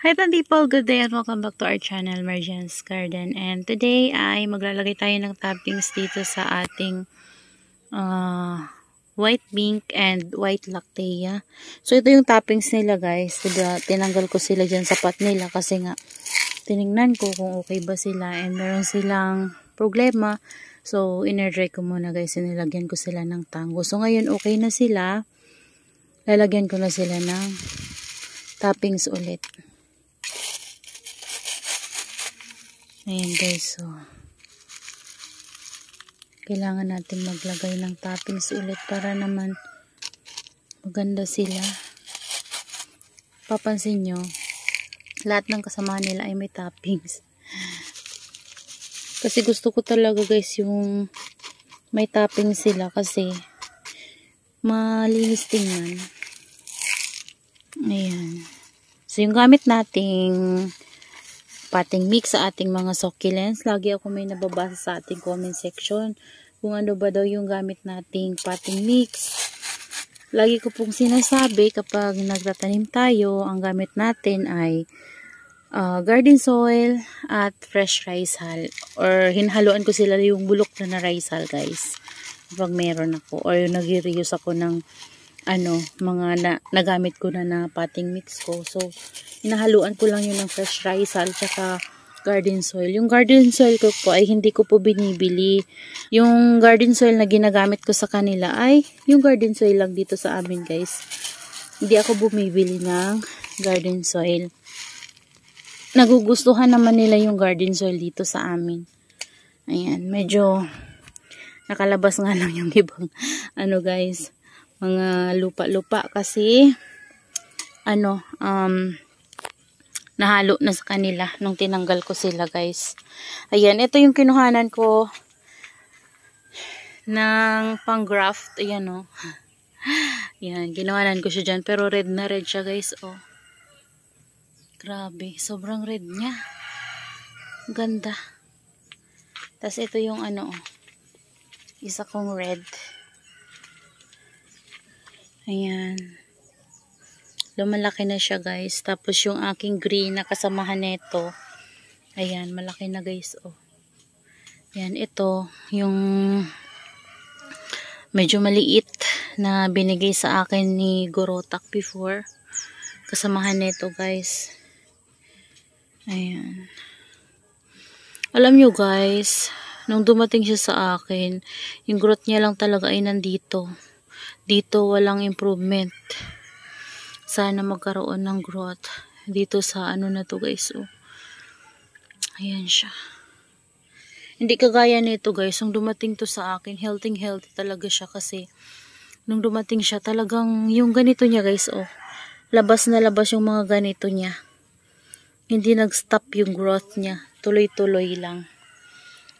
Hi people, good day and welcome back to our channel, Marjan's Garden. And today ay maglalagay tayo ng toppings dito sa ating white pink and white lactea. So ito yung toppings nila guys. Diba, tinanggal ko sila dyan sa pot nila kasi nga tinignan ko kung okay ba sila and meron silang problema. So inerdry ko muna guys, nilagyan ko sila ng tango. So ngayon okay na sila. Lalagyan ko na sila ng toppings ulit. Ayan guys, so kailangan natin maglagay ng toppings ulit para naman maganda sila. Papansin nyo, lahat ng kasama nila ay may toppings. Kasi gusto ko talaga guys yung may toppings sila kasi malinis tingnan. Ayan. So yung gamit nating potting mix sa ating mga succulents. Lagi ako may nababasa sa ating comment section kung ano ba daw yung gamit nating potting mix. Lagi ko pong sinasabi kapag nagtatanim tayo, ang gamit natin ay garden soil at fresh rice hull. Or hinhaluan ko sila yung bulok na rice hull guys. Kapag meron ako. Or nag-reuse ako ng mga nagamit ko na potting mix ko. So, hinahaluan ko lang yun ng fresh rice hull tsaka garden soil. Yung garden soil ko po ay hindi ko po binibili. Yung garden soil na ginagamit ko sa kanila ay yung garden soil lang dito sa amin guys. Hindi ako bumibili ng garden soil. Nagugustuhan naman nila yung garden soil dito sa amin. Ayan, medyo nakalabas nga lang yung ibang guys, mga lupa-lupa kasi nahalo na sa kanila nung tinanggal ko sila guys. Ayan, ito yung kinuhanan ko ng pang-graft. Ayan o. Ayan, kinuhanan ko siya dyan pero red na red siya guys oh. Grabe, sobrang red niya. Ganda. Tapos ito yung isa kong red. Ayan. Lumalaki na siya guys. Tapos yung aking green na kasamahan nito. Ayan, malaki na guys. Oh. Ayan, ito yung medyo maliit na binigay sa akin ni Gorotak before. Kasamahan nito guys. Ayan. Alam nyo guys, nung dumating siya sa akin, yung growth niya lang talaga ay nandito. Dito walang improvement. Sana magkaroon ng growth dito sa na to guys oh. Ayan siya. Hindi kagaya nito guys, nung dumating to sa akin, healthy talaga siya kasi nung dumating siya talagang yung ganito niya guys oh. Labas na labas yung mga ganito niya. Hindi nag-stop yung growth niya. Tuloy-tuloy lang.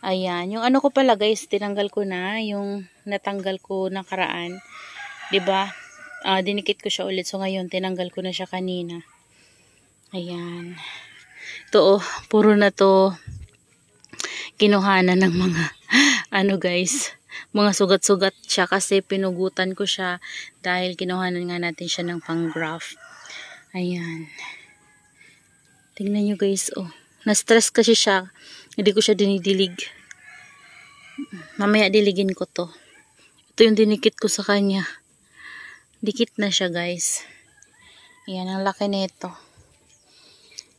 Ayan, yung ko pala guys, tinanggal ko na yung natanggal ko nakaraan. 'Di ba? Dinikit ko siya ulit. So ngayon tinanggal ko na siya kanina. Ayan. Ito puro na to kinuhanan ng mga guys, mga sugat-sugat siya kasi pinugutan ko siya dahil kinuhanan nga natin siya ng pang-graft. Ayan. Tingnan nyo guys oh. Na-stress kasi siya. Hindi ko siya dinidilig. Mamaya diligin ko to. Ito yung dinikit ko sa kanya. Dikit na siya guys. Ayan, ang laki nito.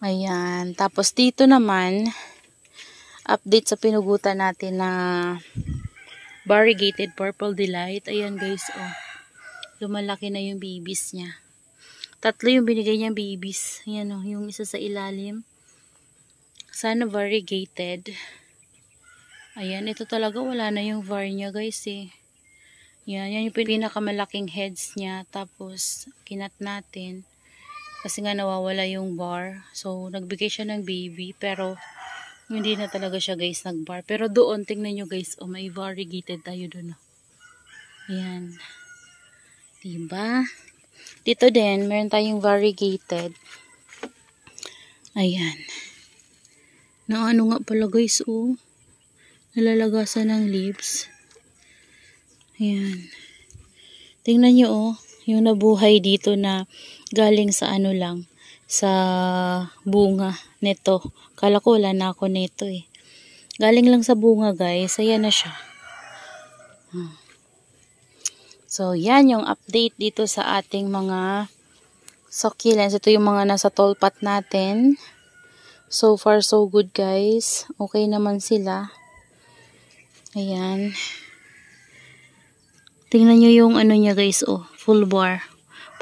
Ayan. Tapos dito naman, update sa pinugutan natin na variegated purple delight. Ayan guys, oh. Lumalaki na yung babies niya. 3 yung binigay niyang babies. Ayan oh, yung isa sa ilalim. Sana variegated. Ayan, ito talaga wala na yung var niya guys eh. Yan yung pinakamalaking heads niya. Tapos, kinat natin. Kasi nga nawawala yung bar. So, nagbigay siya ng baby. Pero, hindi na talaga siya guys nag-bar. Pero doon, tingnan nyo guys. Oh, may variegated tayo doon. Oh. Ayan. Diba? Dito din, meron tayong variegated. Ayan. Na nga pala guys, oh. Nalalagasan ng leaves. Ayan. Tingnan nyo oh, yung nabuhay dito na galing sa lang, sa bunga nito. Kala ko wala na ako nito eh. Galing lang sa bunga guys. Ayan na siya. So, yan yung update dito sa ating mga succulents. Ito yung mga nasa tall pot natin. So far, so good guys. Okay naman sila. Ayan. Tingnan nyo yung ano niya guys. Oh, full bar.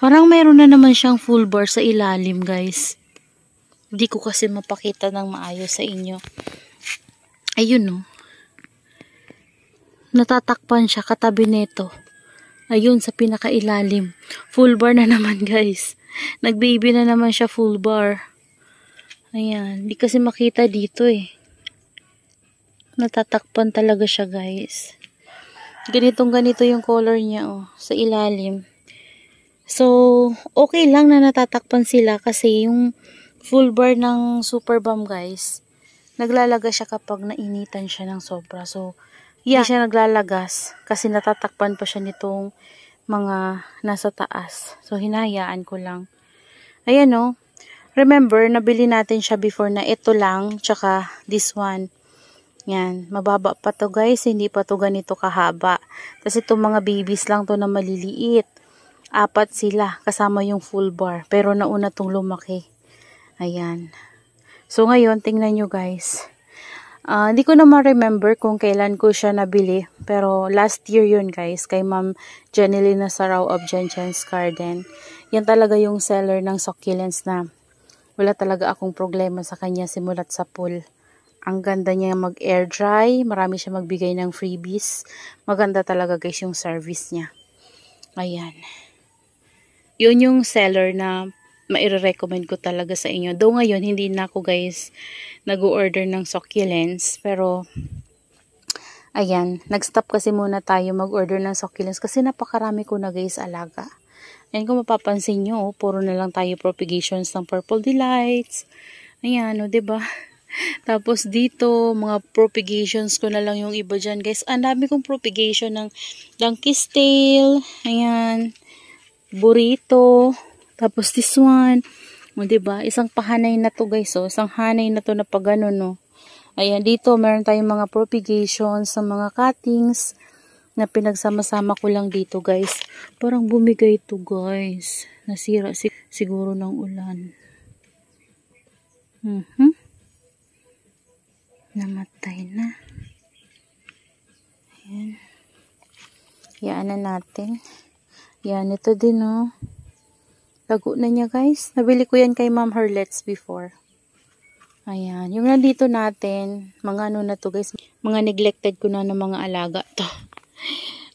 Parang mayroon na naman siyang full bar sa ilalim guys. Hindi ko kasi mapakita ng maayos sa inyo. Ayun oh. Natatakpan siya katabi nito. Ayun sa pinakailalim. Full bar na naman guys. Nag-baby na naman siya full bar. Ayan. Di kasi makita dito eh. Natatakpan talaga siya guys. Ganitong ganito yung color niya oh. Sa ilalim. So, okay lang na natatakpan sila kasi yung full bar ng Super Balm guys, naglalagas siya kapag nainitan siya ng sobra. So, yeah, hindi siya naglalagas kasi natatakpan pa siya nitong mga nasa taas. So, hinahayaan ko lang. Ayan o. Remember, nabili natin siya before na ito lang, tsaka this one. Yan. Mababa pa to guys. Hindi pa to ganito kahaba. Kasi itong mga babies lang to na maliliit. 4 sila. Kasama yung full bar. Pero nauna tong lumaki. Ayan. So, ngayon, tingnan nyo guys. Hindi ko na ma-remember kung kailan ko siya nabili. Pero last year yun guys, kay Ma'am Jenilyn Nasarao of Jenjen's Garden. Yan talaga yung seller ng succulents na wala talaga akong problema sa kanya simulat sa pool. Ang ganda niya mag-air dry. Marami siya magbigay ng freebies. Maganda talaga guys yung service niya. Ayan. Yun yung seller na maire-recommend ko talaga sa inyo. Though ngayon, hindi na ako guys nag-order ng succulents. Pero, ayan, nag-stop kasi muna tayo mag-order ng succulents kasi napakarami ko na guys alaga. Ayan, kung mapapansin nyo, puro na lang tayo propagations ng Purple Delights. Ayan, o, diba? Tapos dito, mga propagations ko na lang yung iba dyan guys. Ang dami kong propagation ng Donkey's Tail. Ayan, Burrito. Tapos this one. O, diba? Isang pahanay na to guys. O. Isang hanay na to na pag ganun. O. Ayan, dito meron tayong mga propagations sa mga cuttings na pinagsama-sama ko lang dito guys. Parang bumigay to guys. Nasira siguro ng ulan. Namatay na. Ayan. Yan na natin. Yan, ito din oh. Lago na niya guys. Nabili ko yan kay Ma'am Herlet's before. Ayan. Yung nandito natin, mga ano na to guys. Mga neglected ko na ng mga alaga to.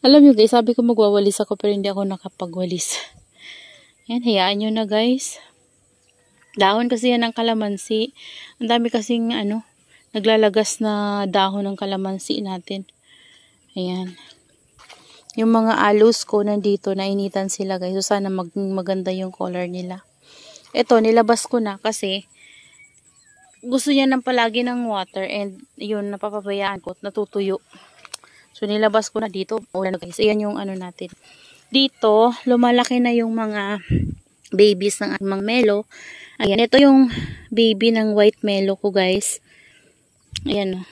Alam nyo guys, sabi ko magwawalis ako pero hindi ako nakapagwalis. Ayan, hayaan nyo na guys. Dahon kasi yan ng kalamansi. Ang dami kasing ano, naglalagas na dahon ng kalamansi natin. Ayan. Yung mga alus ko nandito, nainitan sila guys. So, sana maganda yung color nila. Ito, nilabas ko na kasi gusto niya ng palagi ng water and yun, napapabayaan ko, natutuyo. So, nilabas ko na dito. Ulan na guys. Ayan yung ano natin. Dito, lumalaki na yung mga babies ng mga melo. Ayan, ito yung baby ng white melo ko guys. Ayan o.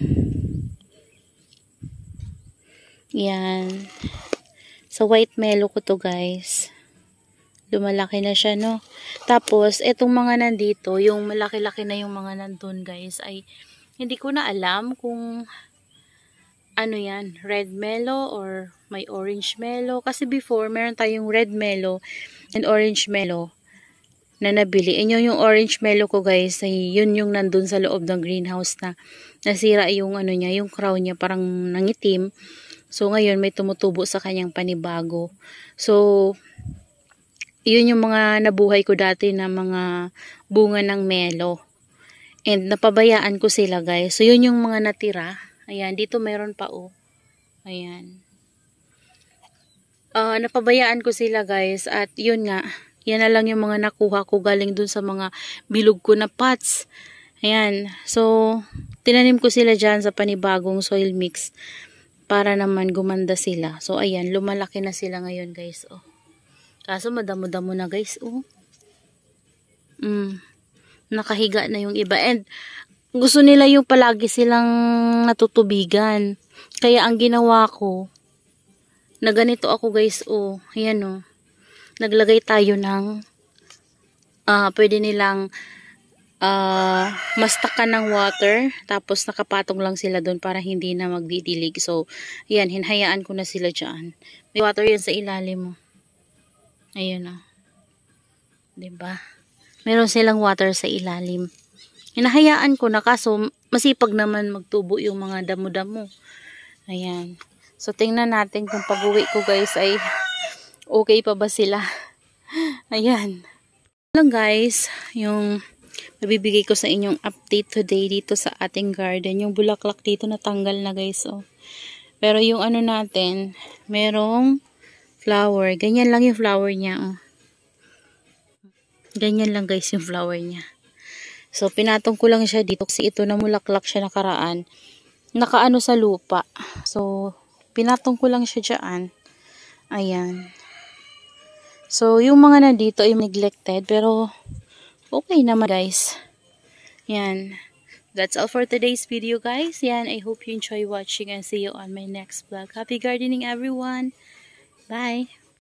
Ayan. So, white melo ko to guys. Lumalaki na siya, no? Tapos, etong mga nandito, yung malaki-laki na yung mga nandun guys, ay hindi ko na alam kung ano yan, red melo or may orange melo. Kasi before, meron tayong red melo and orange melo na nabili. And yung orange melo ko guys, ay yun yung nandun sa loob ng greenhouse na nasira yung ano niya, yung crown niya parang nangitim. So ngayon may tumutubo sa kanyang panibago. So yun yung mga nabuhay ko dati na mga bunga ng melo. And napabayaan ko sila guys. So yun yung mga natira. Ayan, dito mayroon pa oh. Ayan. Napabayaan ko sila guys at yun nga, yan na lang yung mga nakuha ko galing dun sa mga bilog ko na pots. Ayan. So, tinanim ko sila dyan sa panibagong soil mix para naman gumanda sila. So, ayan. Lumalaki na sila ngayon guys. Oh. Kaso madamo-damo na guys. Oh. Nakahiga na yung iba. And gusto nila yung palagi silang natutubigan. Kaya ang ginawa ko, na ganito ako guys, oh, ayan oh. Naglagay tayo ng, pwede nilang mastakan ng water, tapos nakapatong lang sila doon para hindi na magdidilig. So, ayan, hinhayaan ko na sila dyan. May water yan sa ilalim mo. Ayun oh. Diba? Meron silang water sa ilalim. Hinahayaan ko na, kaso masipag naman magtubo yung mga damo-damo. Ayan. So, tingnan natin kung pag-uwi ko guys ay okay pa ba sila. Ayan. Lang guys, yung mabibigay ko sa inyong update today dito sa ating garden. Yung bulaklak dito natanggal na guys. Oh. Pero yung ano natin, merong flower. Ganyan lang yung flower niya. Oh. Ganyan lang guys yung flower niya. So, pinatong ko lang siya dito kasi ito na mulaklak siya nakaraan. Nakaano sa lupa. So, pinatong ko lang siya dyan. Ayan. So, yung mga nandito ay neglected. Pero, okay naman guys. Yan. That's all for today's video guys. Yan. I hope you enjoy watching and see you on my next vlog. Happy gardening everyone. Bye.